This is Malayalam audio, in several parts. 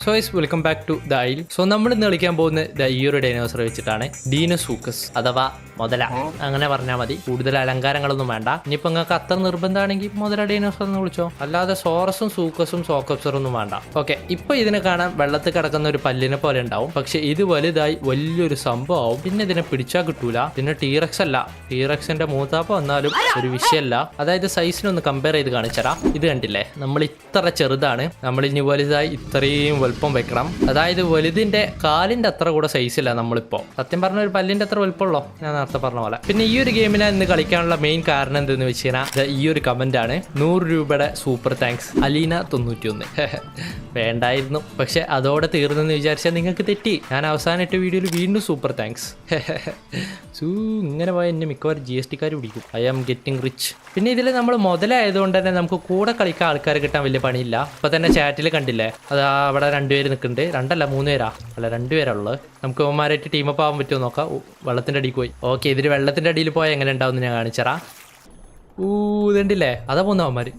So is welcome back to the isle. So നമ്മൾ ഇന്ന് കളിക്കാൻ പോകുന്ന ഈ ഒരു ഡൈനോസർ വെച്ചിട്ടാണ് ഡീനോസൂക്കസ് അഥവാ മുതല. അങ്ങനെ പറഞ്ഞാൽ മതി, കൂടുതൽ അലങ്കാരങ്ങളൊന്നും വേണ്ട. ഇനിയിപ്പോൾ നിങ്ങൾക്ക് അത്ര നിർബന്ധമാണെങ്കിൽ മുതല ഡൈനോസർ എന്ന് വിളിച്ചോ, അല്ലാതെ സോറസും സൂക്കസും സോക്കപ്സറും ഒന്നും വേണ്ട. ഓക്കെ, ഇപ്പൊ ഇതിനെ കാണാൻ വെള്ളത്തിൽ കിടക്കുന്ന ഒരു പല്ലിനെ പോലെ ഉണ്ടാവും, പക്ഷെ ഇത് വലുതായി വലിയൊരു സംഭവമാവും. പിന്നെ ഇതിനെ പിടിച്ചാൽ കിട്ടൂല. പിന്നെ ടീറക്സ് അല്ല, ടീറക്സിന്റെ മൂത്താപ്പ വന്നാലും ഒരു വിഷയമല്ല. അതായത് സൈസിനൊന്ന് കമ്പയർ ചെയ്ത് കാണിച്ചറാ. ഇത് കണ്ടില്ലേ, നമ്മൾ ഇത്ര ചെറുതാണ്, നമ്മൾ ഇനി വലുതായി ഇത്രയും വലുപ്പം വെക്കണം. അതായത് വലുതിന്റെ കാലിന്റെ അത്ര കൂടെ സൈസ് ഇല്ല നമ്മളിപ്പോ. സത്യം പറഞ്ഞ ഒരു പല്ലിന്റെ അത്ര വലുപ്പമുള്ളോ, ഞാൻ നേരത്തെ പറഞ്ഞ പോലെ. പിന്നെ ഈ ഒരു ഗെയിമിനെ ഇന്ന് കളിക്കാനുള്ള മെയിൻ കാരണം എന്തെന്ന് വെച്ച് കഴിഞ്ഞാൽ ഈ ഒരു കമന്റ് ആണ്. 100 രൂപയുടെ സൂപ്പർ താങ്ക്സ് അലീന 91. വേണ്ടായിരുന്നു, പക്ഷെ അതോടെ തീർന്നെന്ന് വിചാരിച്ചാൽ നിങ്ങൾക്ക് തെറ്റി. ഞാൻ അവസാനം ഇട്ട വീഡിയോയിൽ വീണ്ടും സൂപ്പർ താങ്ക്സ്. ഇങ്ങനെ പോയ എന്നെ മിക്കവാറും GST പിടിക്കും. I am getting rich. പിന്നെ ഇതിൽ നമ്മൾ മുതലായതുകൊണ്ട് തന്നെ നമുക്ക് കൂടെ കളിക്കാൻ ആൾക്കാരെ കിട്ടാൻ വലിയ പണിയില്ല. ഇപ്പൊ തന്നെ ചാറ്റിൽ കണ്ടില്ലേ, അത് അവിടെ 2 പേര് നിൽക്കുന്നുണ്ട്. 2 അല്ല 3 പേരാ, അല്ല 2 പേരാ ഉള്ളത്. നമുക്ക് അവന്മാരായിട്ട് ടീമപ്പ് ആവാൻ പറ്റുമോ നോക്കാം. വെള്ളത്തിന്റെ അടിയിൽ പോയി. ഓക്കെ, ഇതിൽ വെള്ളത്തിന്റെ അടിയിൽ പോയാൽ എങ്ങനെ ഉണ്ടാവും ഞാൻ കാണിച്ചറാ. ഇതുണ്ടില്ലേ, അതാ പോകുന്ന അവന്മാര്.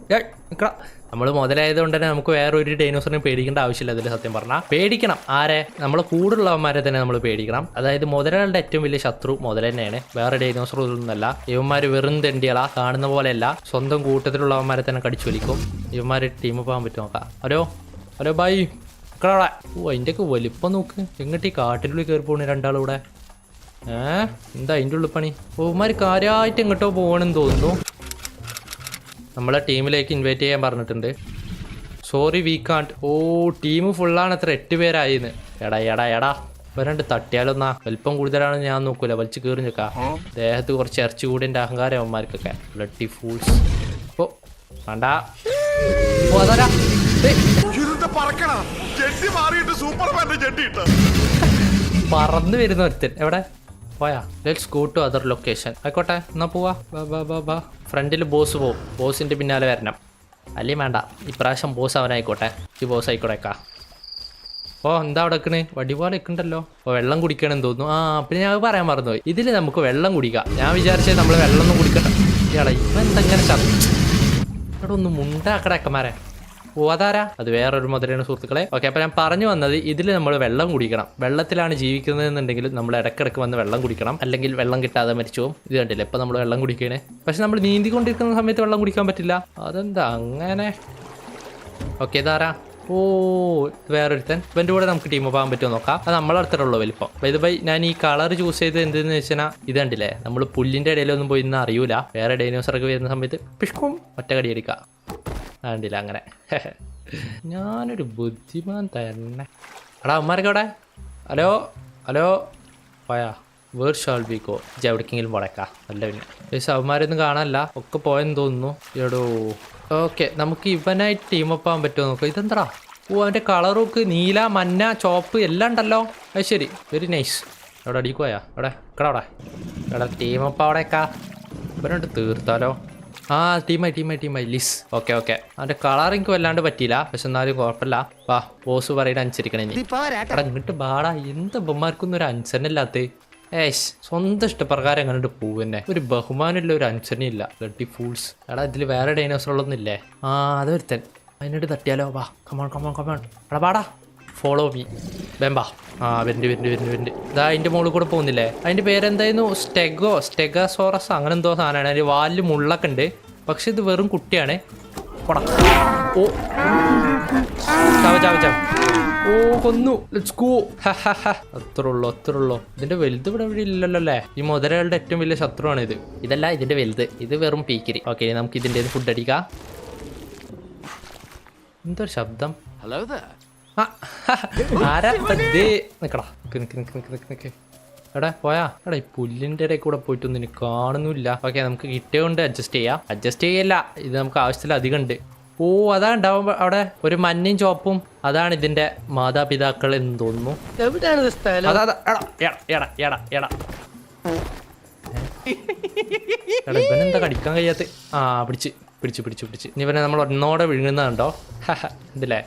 നമ്മൾ മുതലായതുകൊണ്ട് തന്നെ നമുക്ക് വേറെ ഒരു ഡൈനോസറിനെ പേടിക്കേണ്ട ആവശ്യമില്ല. അതിൽ സത്യം പറഞ്ഞാൽ പേടിക്കണം ആരെ, നമ്മൾ കൂടുള്ളവന്മാരെ തന്നെ നമ്മൾ പേടിക്കണം. അതായത് മുതലകളുടെ ഏറ്റവും വലിയ ശത്രു മുതൽ തന്നെയാണ്, വേറെ ഡൈനോസറൊന്നുമല്ല. ഇവന്മാർ വെറും തെണ്ടികളാ, കാണുന്ന പോലെയല്ല. സ്വന്തം കൂട്ടത്തിലുള്ളവന്മാരെ തന്നെ കടിച്ചു വലിക്കും. ഇവന്മാർ ടീം പോകാൻ പറ്റും നോക്കാം. ഹലോ ഹലോ ബൈ മക്കളവിടെ. അതിൻ്റെയൊക്കെ വലിപ്പം നോക്ക്. എങ്ങോട്ട് ഈ കാട്ടിനുള്ളിൽ കയറി പോണേ രണ്ടാളൂടെ. എന്താ അതിൻ്റെ ഉള്ളിൽ പണി? ഇവന്മാർ കാര്യമായിട്ട് എങ്ങോട്ടോ പോകണമെന്ന് തോന്നുന്നു. നമ്മളെ ടീമിലേക്ക് ഇൻവൈറ്റ് ചെയ്യാൻ പറഞ്ഞിട്ടുണ്ട്. സോറി വി കാണ്ട്. ടീം ഫുള്ളാണ്, എത്ര 8 പേരായിന്ന്. എടാ വരണ്ട് തട്ടിയാലൊന്നാ. വലിപ്പം കൂടുതലാണെന്ന് ഞാൻ നോക്കൂല, വലിച്ചു കയറി നിൽക്കാം. ദേഹത്ത് കുറച്ച് ഇറച്ചി കൂടി എൻ്റെ അഹങ്കാരം അവന്മാർക്കൊക്കെ. Bloody fools. ഓ വേണ്ട, അതാരാ പറന്ന് വരുന്ന ഒരുത്തൻ. എവിടെ പോയാ? Let's go to other location. ആയിക്കോട്ടെ, എന്നാ പോവാ. ബാ ഫ്രണ്ടിൽ ബോസ് പോവും, ബോസിന്റെ പിന്നാലെ വരണം. അല്ലേ വേണ്ട, ഇപ്രാവശ്യം ബോസ് അവനായിക്കോട്ടെ. ഈ ബോസ് ആയിക്കോട്ടെക്കാ. എന്താ അവിടെ വെക്കണ്? വടിപോലെ വെക്കണ്ടല്ലോ. വെള്ളം കുടിക്കണമെന്ന് തോന്നുന്നു. പിന്നെ ഞാൻ പറയാൻ മറന്നുപോയി, ഇതിൽ നമുക്ക് വെള്ളം കുടിക്കാം. ഞാൻ വിചാരിച്ചത് നമ്മൾ വെള്ളം ഒന്നും കുടിക്കണ്ട. ഇയാളെ ഇവ എന്തെങ്ങനെ ഇവിടെ ഒന്ന് മുണ്ടാക്കടക്കന്മാരെ. അതാരാ? അത് വേറൊരു മുതലാണ് സുഹൃത്തുക്കളെ. ഓക്കെ, അപ്പോൾ ഞാൻ പറഞ്ഞു വന്നത്, ഇതിൽ നമ്മൾ വെള്ളം കുടിക്കണം. വെള്ളത്തിലാണ് ജീവിക്കുന്നതെന്നുണ്ടെങ്കിൽ നമ്മൾ ഇടയ്ക്കിടയ്ക്ക് വന്ന് വെള്ളം കുടിക്കണം, അല്ലെങ്കിൽ വെള്ളം കിട്ടാതെ മരിച്ചു പോകും. ഇത് കണ്ടില്ല, ഇപ്പം നമ്മൾ വെള്ളം കുടിക്കണേ. പക്ഷെ നമ്മൾ നീന്തിക്കൊണ്ടിരിക്കുന്ന സമയത്ത് വെള്ളം കുടിക്കാൻ പറ്റില്ല. അതെന്താ അങ്ങനെ? ഓക്കെ, ഇതാരാ? വേറൊരുത്തൻ. ഇവൻ്റെ കൂടെ നമുക്ക് ടീം പോകാൻ പറ്റുമോ നോക്കാം. അത് നമ്മളടുത്തുള്ളൂ വലിപ്പം. ഇത് ബൈ ഞാൻ ഈ കളർ ചൂസ് ചെയ്ത് എന്തെന്ന് വെച്ചാൽ ഇത് കണ്ടില്ലേ, നമ്മൾ പുല്ലിൻ്റെ ഇടയിലൊന്നും പോയി ഇന്ന് അറിയൂല. വേറെ ഡൈനോസറൊക്കെ വരുന്ന സമയത്ത് പിഷ്കും ഒറ്റ കടി അടിക്കാം. കണ്ടില്ല അങ്ങനെ. ഞാനൊരു ബുദ്ധിമാൻ തന്നെ. എടാ അമ്മമാരൊക്കെ അവിടെ. ഹലോ ഹലോ പോയാ? Where shall we go? എവിടേക്കെങ്കിലും പോടേക്കാ. അല്ല പിന്നെ പക്ഷെ അവന്മാരൊന്നും കാണാനല്ല, ഒക്കെ പോയെന്ന് തോന്നുന്നു. എടോ ഓക്കെ, നമുക്ക് ഇവനായിട്ട് ടീമപ്പ് ആവാൻ പറ്റുമോ നോക്കാം. ഇതെന്താ? അവൻ്റെ കളറൊക്കെ നീല, മഞ്ഞ, ചോപ്പ് എല്ലാം ഉണ്ടല്ലോ. അത് ശരി, വെരി നൈസ്. എവിടെ അടിക്കുവാ? അവിടെ എടാ ടീമപ്പ് അവിടേക്കാ. ഇവരുണ്ട് തീർത്താലോ. ടീമായി ലിസ്. ഓക്കെ അവൻ്റെ കളർ എനിക്ക് വല്ലാണ്ട് പറ്റിയില്ല, പക്ഷെ എന്നാലും കുഴപ്പമില്ല. വാ, ബോസ് പറയുന്നത് അനുസരിക്കണേ. എടാ ഇങ്ങോട്ട് ബാടാ. എന്ത് ബൊമ്മാർക്കൊന്നും ഒരു അനുസരണയില്ലാത്ത. സ്വന്തം ഇഷ്ടപ്രകാരം എങ്ങനെ പോവന്നെ. ഒരു ബഹുമാനമില്ല, ഒരു അനുസരണയില്ല. Bloody fools. എടാ ഇതിൽ വേറെ ഡൈനോസറുകളൊന്നും ഇല്ലേ? അത് ഒരുത്തൻ. അതിനോട് തട്ടിയാലോ? വാ, കമോൺ. എടാ പാടാ, ഫോളോ മീ. ബെമ്പാ. വരുന്നുണ്ട്. ഇതാ അതിൻ്റെ മുകളിൽ കൂടെ പോകുന്നില്ലേ? അതിൻ്റെ പേരെന്തായിരുന്നു? സ്റ്റെഗോസോറസ് അങ്ങനെ എന്തോ സാധനമാണ്. അതിൻ്റെ വാലിൽ മുള്ളൊക്കെ ഉണ്ട്, പക്ഷെ ഇത് വെറും കുട്ടിയാണ്. കൊന്നു. Let's go. അത്രേ ഉള്ളൂ. ഇതിന്റെ വലുത് ഇവിടെ ഇല്ലല്ലോ അല്ലേ? ഈ മുതലകളുടെ ഏറ്റവും വലിയ ശത്രുവാണ് ഇത്. ഇതല്ല ഇതിന്റെ വലുത്, ഇത് വെറും പീക്കിരി. ഓക്കെ, നമുക്ക് ഇതിന്റെ ഫുഡ് അടിക്കാം. എന്തൊരു ശബ്ദം. ആരാ? നിക്കടാ, നിക്ക്. എടാ പോയാ? എടാ ഈ പുല്ലിന്റെ ഇടയിൽ കൂടെ പോയിട്ടൊന്നും എനിക്ക് കാണുന്നില്ല. ഓക്കെ, നമുക്ക് കിട്ടിയോണ്ട് അഡ്ജസ്റ്റ് ചെയ്യല്ല. ഇത് നമുക്ക് ആവശ്യത്തിൽ അധികം ഉണ്ട്. അതാ ഉണ്ടാവും അവിടെ ഒരു മഞ്ഞയും ചോപ്പും. അതാണ് ഇതിന്റെ മാതാപിതാക്കൾ എന്ന് തോന്നുന്നു. ഇവനെന്താ കടിക്കാൻ കഴിയാത്ത? പിടിച്ച് ഇവനെ നമ്മൾ ഒന്നോടെ വിഴുങ്ങുന്നതുണ്ടോ? ഇതില്ലേ,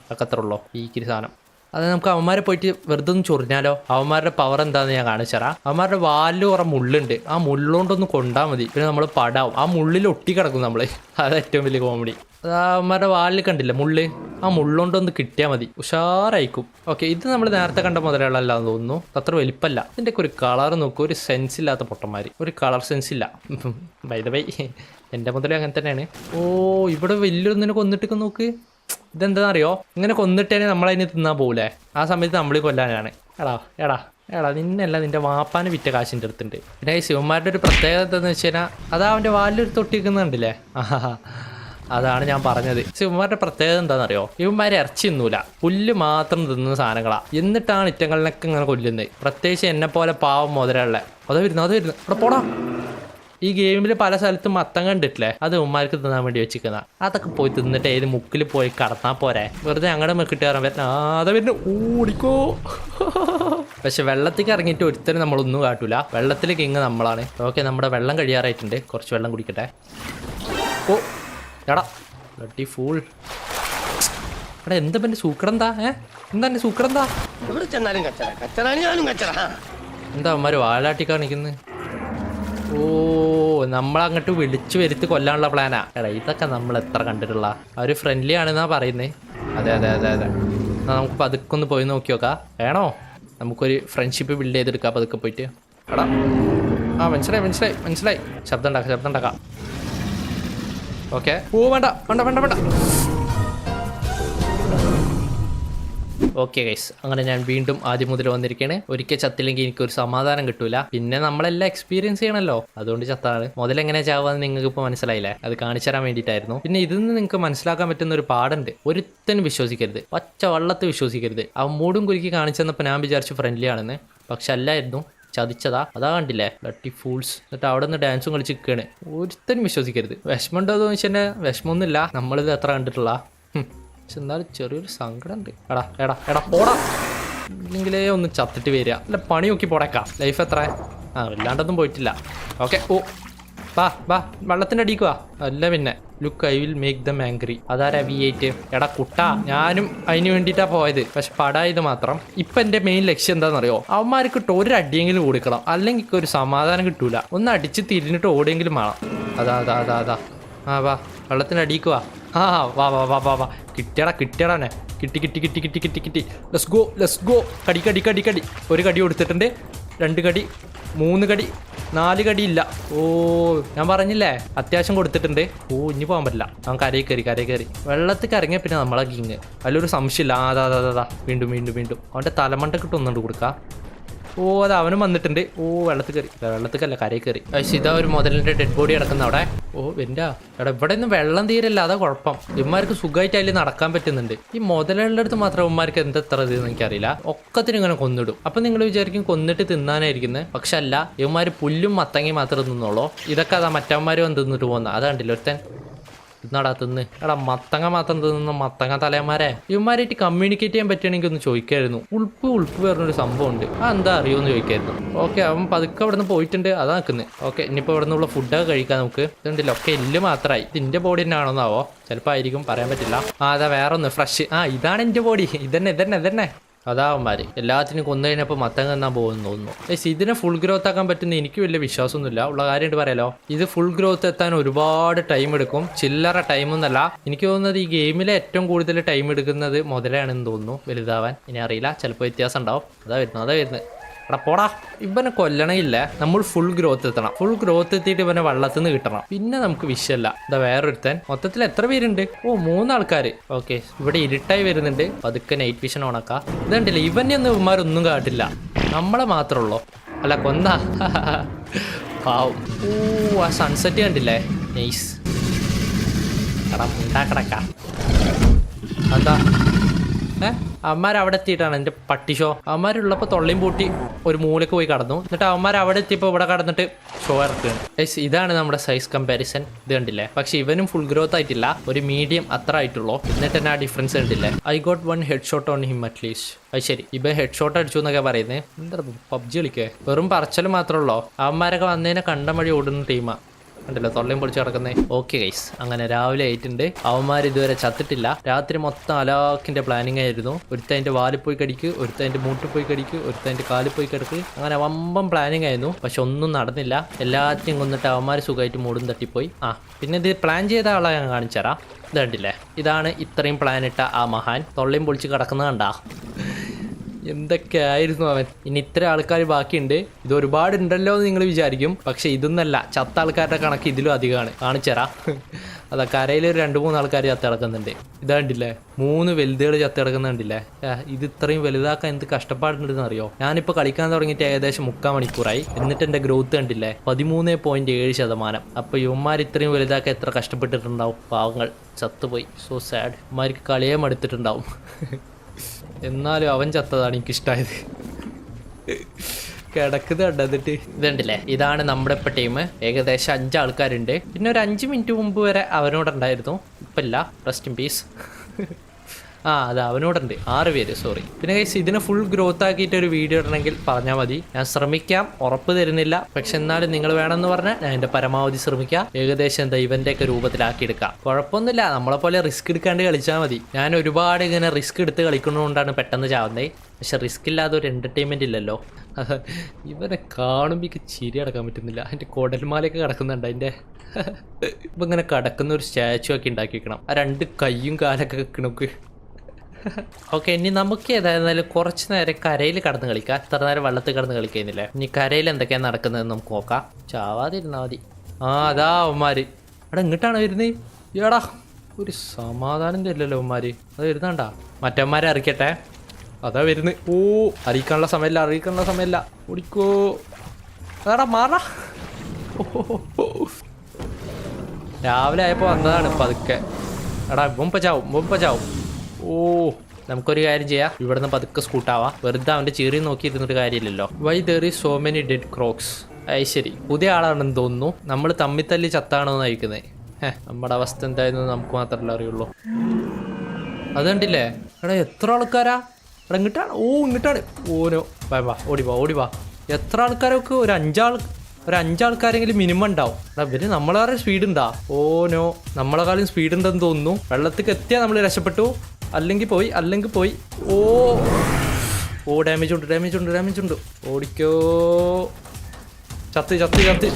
അതൊക്കെ അത്ര ഉള്ളോ ഈ കിരി സാധനം. അത് നമുക്ക് അവന്മാരെ പോയിട്ട് വെറുതെ ഒന്ന് ചൊറിഞ്ഞാലോ? അവന്മാരുടെ പവർ എന്താണെന്ന് ഞാൻ കാണിച്ചുതരാം. അവന്മാരുടെ വാലിൽ കുറെ മുള്ളുണ്ട്, ആ മുള്ളുകൊണ്ടൊന്ന് കൊണ്ടാൽ മതി. പിന്നെ നമ്മൾ പടാവും, ആ മുള്ളിൽ ഒട്ടിക്കിടക്കും നമ്മൾ. അത് ഏറ്റവും വലിയ കോമഡി. അവന്മാരുടെ വാലിൽ കണ്ടില്ല മുള്ള്, ആ മുള്ളുകൊണ്ടൊന്ന് കിട്ടിയാൽ മതി, ഉഷാറായിക്കും. ഓക്കെ, ഇത് നമ്മൾ നേരത്തെ കണ്ട മുതലുകളല്ലാന്ന് തോന്നുന്നു. അത്ര വലിപ്പല്ല. ഇതിൻ്റെയൊക്കെ ഒരു കളർ നോക്കും, ഒരു സെൻസ് ഇല്ലാത്ത പൊട്ടന്മാർ, ഒരു കളർ സെൻസ് ഇല്ല. ബൈ ദ ബൈ, എൻ്റെ മുതലും അങ്ങനെ തന്നെയാണ്. ഓ, ഇവിടെ വലിയൊന്നിനെ കൊന്നിട്ടൊക്കെ നോക്ക്. ഇതെന്താണെന്നറിയോ, ഇങ്ങനെ കൊന്നിട്ടേനെ നമ്മളതിന് തിന്നാൻ പോകൂലേ, ആ സമയത്ത് നമ്മൾ കൊല്ലാനാണ്. എടാ എടാ എടാ, നിന്നല്ല നിന്റെ വാപ്പാന് വിറ്റ കാശിൻ്റെ അടുത്തുണ്ട്. പിന്നെ ഈ ശിവന്മാരുടെ ഒരു പ്രത്യേകത എന്താണെന്ന് വെച്ച് കഴിഞ്ഞാൽ അതാ അവൻ്റെ വാലിലൊരു തൊട്ടിക്കുന്നുണ്ടല്ലേ. അതാണ് ഞാൻ പറഞ്ഞത്. ഇവന്മാരുടെ പ്രത്യേകത എന്താണെന്നറിയോ, ഇവന്മാരെ ഇറച്ചി തിന്നൂല, പുല്ല് മാത്രം തിന്നുന്ന സാധനങ്ങളാ. എന്നിട്ടാണ് ഇറ്റങ്ങളിനൊക്കെ ഇങ്ങനെ കൊല്ലുന്നത്. പ്രത്യേകിച്ച് എന്നെ പോലെ പാവം മുതലുള്ള. അത് വരുന്നു അവിടെ പോടാ. ഈ ഗെയിമിൽ പല സ്ഥലത്തും മത്തം കണ്ടിട്ടില്ലേ, അത് ഉമ്മാർക്ക് തിന്നാൻ വേണ്ടി വെച്ചിരിക്കുന്ന. അതൊക്കെ പോയി തിന്നിട്ട് ഏത് മുക്കിൽ പോയി കടന്നാൽ പോരെ, വെറുതെ അങ്ങടെ മെക്കിട്ട് കയറാൻ പറ്റുന്ന. അത് വരുന്നു, ഓടിക്കോ. പക്ഷെ വെള്ളത്തേക്ക് ഇറങ്ങിയിട്ട് ഒരുത്തരും നമ്മളൊന്നും കാട്ടൂല. വെള്ളത്തിൽ കിങ് നമ്മളാണ്. ഓക്കെ, നമ്മുടെ വെള്ളം കഴിയാറായിട്ടുണ്ട്. കുറച്ച് വെള്ളം കുടിക്കട്ടെ. ഓ എടാ ബ്ലഡി ഫൂൾ. എടാ എന്താ എൻ്റെ സൂക്കടെന്താ? എന്താ എൻ്റെ സൂക്കടെന്താ? എന്താ അവന്മാർ വാലാട്ടി കാണിക്കുന്നത്? ഓ, നമ്മളങ്ങോട്ട് വിളിച്ചു വരുത്തി കൊല്ലാനുള്ള പ്ലാനാ. എടാ ഇതൊക്കെ നമ്മൾ എത്ര കണ്ടിട്ടുള്ള. അവർ ഫ്രണ്ട്ലി ആണെന്നാ പറയുന്നത്. അതെ അതെ അതെ അതെ. എന്നാൽ നമുക്ക് പതുക്കെ ഒന്ന് പോയി നോക്കി നോക്കാം. വേണോ? നമുക്കൊരു ഫ്രണ്ട്ഷിപ്പ് ബിൽഡ് ചെയ്തെടുക്കാം പതുക്കെ പോയിട്ട്. എടാ ആ മനസ്സിലായി. ശബ്ദം ഉണ്ടാക്കാം. ഓക്കെ. ഓ വേണ്ട. ഓക്കെ ഗൈസ്, അങ്ങനെ ഞാൻ വീണ്ടും ആദ്യം മുതൽ വന്നിരിക്കുകയാണ്. ഒരിക്കൽ ചത്തില്ലെങ്കിൽ എനിക്കൊരു സമാധാനം കിട്ടൂല. പിന്നെ നമ്മളെല്ലാം എക്സ്പീരിയൻസ് ചെയ്യണമല്ലോ, അതുകൊണ്ട് ചത്താണ്. മുതലെങ്ങനെ ചാവാന്ന് നിങ്ങൾക്ക് ഇപ്പോൾ മനസ്സിലായില്ലേ? അത് കാണിച്ചു തരാൻ വേണ്ടിയിട്ടായിരുന്നു. പിന്നെ ഇതിൽ നിന്ന് നിങ്ങൾക്ക് മനസ്സിലാക്കാൻ പറ്റുന്ന ഒരു പാടുണ്ട്. ഒരുത്തനും വിശ്വസിക്കരുത്, പച്ച വള്ളത്ത് വിശ്വസിക്കരുത്. ആ മൂടും കുലുക്കി കാണിച്ചു തന്നപ്പോൾ ഞാൻ വിചാരിച്ചു ഫ്രണ്ട്ലി ആണെന്ന്, പക്ഷെ അല്ലായിരുന്നു, ചതിച്ചതാ. അതാ കണ്ടില്ലേ, ലട്ടി ഫൂൾസ്. എന്നിട്ട് അവിടെ നിന്ന് ഡാൻസും കളിച്ച് നിൽക്കുകയാണ്. ഒരുത്തനും വിശ്വസിക്കരുത്. വിഷമമുണ്ടോ എന്ന് വെച്ചാൽ വിഷമമൊന്നുമില്ല, നമ്മളിത് എത്ര കണ്ടിട്ടുള്ള. പക്ഷെ എന്നാലും ചെറിയൊരു സങ്കടം ഉണ്ട്. എടാ പോടാ, ഇല്ലെങ്കിലേ ഒന്ന് ചത്തിട്ട് വരിക. അല്ല പണി നോക്കി പോടേക്കാം. ലൈഫ് എത്ര ഇല്ലാണ്ടൊന്നും പോയിട്ടില്ല. ഓക്കെ. ഓ വാ വെള്ളത്തിൻ്റെ അടിക്കുക. അല്ല പിന്നെ look I will make them angry. അതാരാ V8? എടാ കുട്ടാ, ഞാനും അതിന് വേണ്ടിയിട്ടാ പോയത്. പക്ഷെ പടായത് മാത്രം. ഇപ്പം എൻ്റെ മെയിൻ ലക്ഷ്യം എന്താണെന്നറിയോ, അവന്മാർക്ക് ഒരു അടിയെങ്കിലും കൊടുക്കണം, അല്ലെങ്കിൽ ഒരു സമാധാനം കിട്ടൂല. ഒന്ന് അടിച്ച് തിരിഞ്ഞിട്ട് ഓടിയെങ്കിലും വേണം. അതാ വാ വെള്ളത്തിൻ്റെ അടിക്കുക. വാ കിട്ടിയടാനെ. കിട്ടി. Let's go. കടി. ഒരു കടി കൊടുത്തിട്ടുണ്ട്, 2 കടി, 3 കടി, 4 കടി ഇല്ല. ഓ ഞാൻ പറഞ്ഞില്ലേ, അത്യാവശ്യം കൊടുത്തിട്ടുണ്ട്. ഓ ഇനി പോകാൻ പറ്റില്ല. അവൻ കരയിൽ കയറി. വെള്ളത്തിൽ ഇറങ്ങിയ പിന്നെ നമ്മളെ കിങ്. അതിലൊരു സംശയമില്ല. അതാ വീണ്ടും അവൻ്റെ തലമണ്ട കിട്ടുന്നുണ്ട് കൊടുക്കാം. ഓ അത് അവനും വന്നിട്ടുണ്ട്. ഓ വെള്ളത്തിക്കല്ല കരയിൽ കയറി. പക്ഷേ ഇതാ ഒരു മുതലിൻ്റെ ഡെഡ് ബോഡി കിടക്കുന്ന അവിടെ. ഓ എടാ ഇവിടെ ഒന്നും വെള്ളം തീരല്ല, അതാ കുഴപ്പം. ഇവന്മാർക്ക് സുഖമായിട്ട് അതിൽ നടക്കാൻ പറ്റുന്നുണ്ട്. ഈ മുതലുകളുടെ അടുത്ത് മാത്രം ഇവന്മാർക്ക് എന്തെത്ര ഇതെന്ന് എനിക്കറിയില്ല. ഒക്കത്തിനും ഇങ്ങനെ കൊന്നിടും. അപ്പം നിങ്ങൾ വിചാരിക്കും കൊന്നിട്ട് തിന്നാനായിരിക്കുന്നത്, പക്ഷെ അല്ല, ഇവന്മാർ പുല്ലും മത്തങ്ങയും മാത്രം തിന്നുള്ളൂ. ഇതൊക്കെ അതാ മറ്റവന്മാർ വന്ന് തിന്നിട്ട് പോകുന്ന. അതാണ്ടില്ല ഒരുത്തൻ തിന്നാടാ തിന്ന്. എടാ മത്തങ്ങ മാത്രം തിന്നുന്ന മത്തങ്ങ തലയന്മാരെ. ഇവന്മാരായിട്ട് കമ്മ്യൂണിക്കേറ്റ് ചെയ്യാൻ പറ്റുകയാണെങ്കിൽ ഒന്ന് ചോദിക്കായിരുന്നു. ഉൾപ്പ് പറഞ്ഞൊരു സംഭവം ഉണ്ട്, എന്താ അറിയുമെന്ന് ചോദിക്കായിരുന്നു. ഓക്കെ, അവൻ പതുക്കെ അവിടെ നിന്ന് പോയിട്ടുണ്ട്. അതാ നിൽക്കുന്നത്. ഓക്കെ, ഇനിയിപ്പോൾ ഇവിടെ നിന്നുള്ള ഫുഡൊക്കെ കഴിക്കാൻ നമുക്ക്. ഇതുണ്ടല്ലോ ഒക്കെ എല്ല് മാത്രമായി. ഇതിൻ്റെ ബോഡി തന്നെ ആണോന്നാവോ, ചിലപ്പോൾ ആയിരിക്കും, പറയാൻ പറ്റില്ല. അതാ വേറെ ഒന്ന് ഫ്രഷ്. ഇതാണ് എൻ്റെ ബോഡി. ഇതന്നെ അതാവന്മാര് എല്ലാത്തിനും കൊന്നു കഴിഞ്ഞപ്പോൾ മത്തം തന്നാൻ പോകുന്നു തോന്നുന്നു. ഇതിനെ ഫുൾ ഗ്രോത്ത് ആക്കാൻ പറ്റുന്ന എനിക്ക് വലിയ വിശ്വാസമൊന്നുമില്ല. ഉള്ള കാര്യമായിട്ട് പറയാലോ, ഇത് ഫുൾ ഗ്രോത്ത് എത്താൻ ഒരുപാട് ടൈം എടുക്കും. ചില്ലറ ടൈമൊന്നല്ല. എനിക്ക് തോന്നുന്നത് ഈ ഗെയിമിലെ ഏറ്റവും കൂടുതൽ ടൈം എടുക്കുന്നത് മുതലാണെന്ന് തോന്നുന്നു വലുതാവാൻ. ഇനി അറിയില്ല, ചിലപ്പോൾ വ്യത്യാസം ഉണ്ടാവും. അതാ വരുന്നത്. എടാ പോടാ, ഇവനെ കൊല്ലണയില്ല. നമ്മൾ ഫുൾ ഗ്രോത്ത് എത്തണം. ഫുൾ ഗ്രോത്ത് എത്തിയിട്ട് ഇവനെ വെള്ളത്തിൽ നിന്ന് കിട്ടണം. പിന്നെ നമുക്ക് വിഷയമല്ല. ഇതാ വേറൊരുത്തൻ. മൊത്തത്തിൽ എത്ര പേരുണ്ട്? ഓ 3 ആൾക്കാർ. ഓക്കെ, ഇവിടെ ഇരുട്ടായി വരുന്നുണ്ട്. പതുക്കെ നൈറ്റ് വിഷൻ ഓണാക്കാം. ഇതുണ്ടല്ലേ, ഇവനെയൊന്നും ഇവന്മാരൊന്നും കാട്ടില്ല, നമ്മളെ മാത്രമുള്ളൂ. അല്ല കൊന്നാ പാവും. ഓ ആ സൺസെറ്റ് കണ്ടില്ലേ, നൈസ്. എടാ ഉണ്ടാക്കടക്ക. എന്താ അവന്മാർ അവിടെ എത്തിയിട്ടാണ് എൻ്റെ പട്ടി ഷോ. അവന്മാരുള്ളപ്പോൾ തൊള്ളിയും പൂട്ടി ഒരു മൂലക്ക് പോയി കടന്നു. എന്നിട്ട് അവന്മാർ അവിടെ എത്തിയപ്പോൾ ഇവിടെ കടന്നിട്ട് ഷോ ഇറക്കുകയാണ്. ഇതാണ് നമ്മുടെ സൈസ് കമ്പാരിസൺ. ഇത് കണ്ടില്ലേ, പക്ഷെ ഇവനും ഫുൾ ഗ്രോത്ത് ആയിട്ടില്ല, ഒരു മീഡിയം അത്ര ആയിട്ടുള്ളൂ. എന്നിട്ട് തന്നെ ആ ഡിഫറൻസ് കണ്ടില്ലേ. I got 1 head shot on him at least. അത് ശരി, ഇവൻ ഹെഡ് ഷോട്ട് അടിച്ചു എന്നൊക്കെ പറയുന്നത്. എന്താ PUBG കളിക്കേ, വെറും പറച്ചൽ മാത്രമേ ഉള്ളൂ. അവന്മാരൊക്കെ വന്നതിനെ കണ്ട വഴി ഓടുന്ന ടീമാ. ഉണ്ടല്ലോ തൊള്ളയും പൊളിച്ച് കിടക്കുന്നേ. ഓക്കെ ഗൈസ്, അങ്ങനെ രാവിലെ ആയിട്ടുണ്ട്. അവന്മാർ ഇതുവരെ ചത്തിട്ടില്ല. രാത്രി മൊത്തം അലാക്കിന്റെ പ്ലാനിങ് ആയിരുന്നു. ഒരുത്തതിന്റെ വാലിൽ പോയി കടിക്ക്, ഒരുത്തതിന്റെ മൂട്ടിൽ പോയി കടിക്ക്, ഒരുത്തതിന്റെ കാലിൽ പോയി കിടക്ക്. അങ്ങനെ വമ്പം പ്ലാനിങ് ആയിരുന്നു. പക്ഷെ ഒന്നും നടന്നില്ല. എല്ലാറ്റിനും കൊന്നിട്ട് അവന്മാർ സുഖമായിട്ട് മൂടും തട്ടിപ്പോയി. പിന്നെ ഇത് പ്ലാൻ ചെയ്ത ആളെ ഞാൻ കാണിച്ചുതരാം. ഇത് കണ്ടില്ലേ, ഇതാണ് ഇത്രയും പ്ലാൻ ഇട്ട ആ മഹാൻ. തൊള്ളയും പൊളിച്ച് കിടക്കുന്നത് കണ്ടാ. എന്തൊക്കെയായിരുന്നു അവൻ. ഇനി ഇത്ര ആൾക്കാർ ബാക്കിയുണ്ട്. ഇത് ഒരുപാട് ഉണ്ടല്ലോ എന്ന് നിങ്ങൾ വിചാരിക്കും. പക്ഷെ ഇതൊന്നല്ല, ചത്ത ആൾക്കാരുടെ കണക്ക് ഇതിലും അധികമാണ്. കാണിച്ചറാ. അതാ കരയിൽ ഒരു 2-3 ആൾക്കാർ ചത്ത് കിടക്കുന്നുണ്ട്. ഇത് കണ്ടില്ലേ, 3 വലുതുകൾ ചത്ത് കിടക്കുന്നുണ്ടില്ലേ. ഇത് ഇത്രയും വലുതാക്കാൻ എന്ത് കഷ്ടപ്പാടുണ്ടെന്ന് അറിയോ. ഞാനിപ്പോൾ കളിക്കാൻ തുടങ്ങിയിട്ട് ഏകദേശം 3/4 മണിക്കൂറായി. എന്നിട്ട് എൻ്റെ ഗ്രോത്ത് കണ്ടില്ലേ 13.7%. അപ്പോൾ ഇവന്മാർ ഇത്രയും വലുതാക്കാൻ എത്ര കഷ്ടപ്പെട്ടിട്ടുണ്ടാവും. പാവങ്ങൾ ചത്തുപോയി. So sad. ഇവന്മാർക്ക് കളിയെ മടുത്തിട്ടുണ്ടാവും. എന്നാലും അവൻ ചത്തതാണ് എനിക്കിഷ്ടമായത്. കിടക്കുന്നത് കണ്ടതിട്ട്. ഇതുണ്ടല്ലേ, ഇതാണ് നമ്മുടെ ഇപ്പം ടീം. ഏകദേശം 5 ആൾക്കാരുണ്ട്. പിന്നെ ഒരു 5 മിനിറ്റ് മുമ്പ് വരെ അവനോടുണ്ടായിരുന്നു. ഇപ്പം ഇല്ല. Rest in peace. അത് അവനോടുണ്ട്. 6 പേര്, സോറി. പിന്നെ ഗൈസ്, ഇതിനെ ഫുൾ ഗ്രോത്ത് ആക്കിയിട്ട് ഒരു വീഡിയോ ഇടണമെങ്കിൽ പറഞ്ഞാൽ മതി. ഞാൻ ശ്രമിക്കാം, ഉറപ്പ് തരുന്നില്ല. പക്ഷെ എന്നാലും നിങ്ങൾ വേണമെന്ന് പറഞ്ഞാൽ ഞാൻ എൻ്റെ പരമാവധി ശ്രമിക്കാം. ഏകദേശം എന്താ ഇവൻ്റെയൊക്കെ രൂപത്തിലാക്കിയെടുക്കാം. കുഴപ്പമൊന്നുമില്ല. നമ്മളെപ്പോലെ റിസ്ക് എടുക്കാണ്ട് കളിച്ചാൽ മതി. ഞാൻ ഒരുപാട് ഇങ്ങനെ റിസ്ക് എടുത്ത് കളിക്കുന്നതുകൊണ്ടാണ് പെട്ടെന്ന് ചാവുന്നത്. പക്ഷെ റിസ്ക് ഇല്ലാതെ ഒരു എൻ്റർടൈൻമെൻറ്റ് ഇല്ലല്ലോ. ഇവനെ കാണുമ്പോൾ എനിക്ക് ചിരി അടക്കാൻ പറ്റുന്നില്ല. എൻ്റെ കുടൽമാലയൊക്കെ കിടക്കുന്നുണ്ട്. അതിൻ്റെ ഇപ്പം ഇങ്ങനെ കിടക്കുന്ന ഒരു സ്റ്റാച്ചു ഒക്കെ ഉണ്ടാക്കി വെക്കണം. ആ 2 കൈയും കാലൊക്കെ വെക്കണക്ക്. ഓക്കെ, ഇനി നമുക്ക് ഏതായിരുന്നാലും കുറച്ച് നേരം കരയിൽ കടന്ന് കളിക്കാം. എത്ര നേരം വെള്ളത്തിൽ കടന്ന് കളിക്കുന്നില്ലേ. ഇനി കരയിൽ എന്തൊക്കെയാണ് നടക്കുന്നതെന്ന് നമുക്ക് നോക്കാം. ചാവാതിരുന്നാൽ മതി. അതാ അവന്മാര്. ഇങ്ങോട്ടാണ് വരുന്നത്. ഏടാ, ഒരു സമാധാനം തരില്ലല്ലോ അവന്മാര്. അത് വരുന്നണ്ടാ. മറ്റവന്മാരെ അറിയിക്കട്ടെ. അതാ വരുന്നത്. അറിയിക്കാനുള്ള സമയമില്ല. ഓടിക്കോ. എടാ മാറാ. രാവിലെ ആയപ്പോൾ വന്നതാണ് പതുക്കെ. എടാ മുമ്പ ചാവും. നമുക്കൊരു കാര്യം ചെയ്യാം. ഇവിടുന്ന് പതുക്കെ സ്കൂട്ടാവാം. വെറുതെ അവൻ്റെ ചീറി നോക്കിയിരുന്നൊരു കാര്യമില്ലല്ലോ. Why there is so many dead crocs. ശരി, പുതിയ ആളാണെന്ന് തോന്നുന്നു. നമ്മൾ തമ്മിത്തല്ലി ചത്താണോ എന്ന് അയക്കുന്നത്. നമ്മുടെ അവസ്ഥ എന്തായിരുന്നു നമുക്ക് മാത്രമല്ല അറിയുള്ളൂ. അത് കണ്ടില്ലേ. എടാ എത്ര ആൾക്കാരാ. എടാ ഇങ്ങോട്ടാണ്. ഇങ്ങോട്ടാണ്. ഓനോ ഓടിവാ. എത്ര ആൾക്കാരൊക്കെ ഒരു 5 ആൾക്കാരെങ്കിലും മിനിമം ഉണ്ടാവും. ഇവര് നമ്മളെ സ്പീഡ് ഉണ്ടാ. ഓനോ, നമ്മളെക്കാളും സ്പീഡ് ഉണ്ടെന്ന് തോന്നുന്നു. വെള്ളത്തിക്ക് എത്തിയാൽ നമ്മൾ രക്ഷപ്പെട്ടു. അല്ലെങ്കിൽ പോയി. ഡാമേജ് ഉണ്ട്. ഓടിക്കോ. ചത്ത്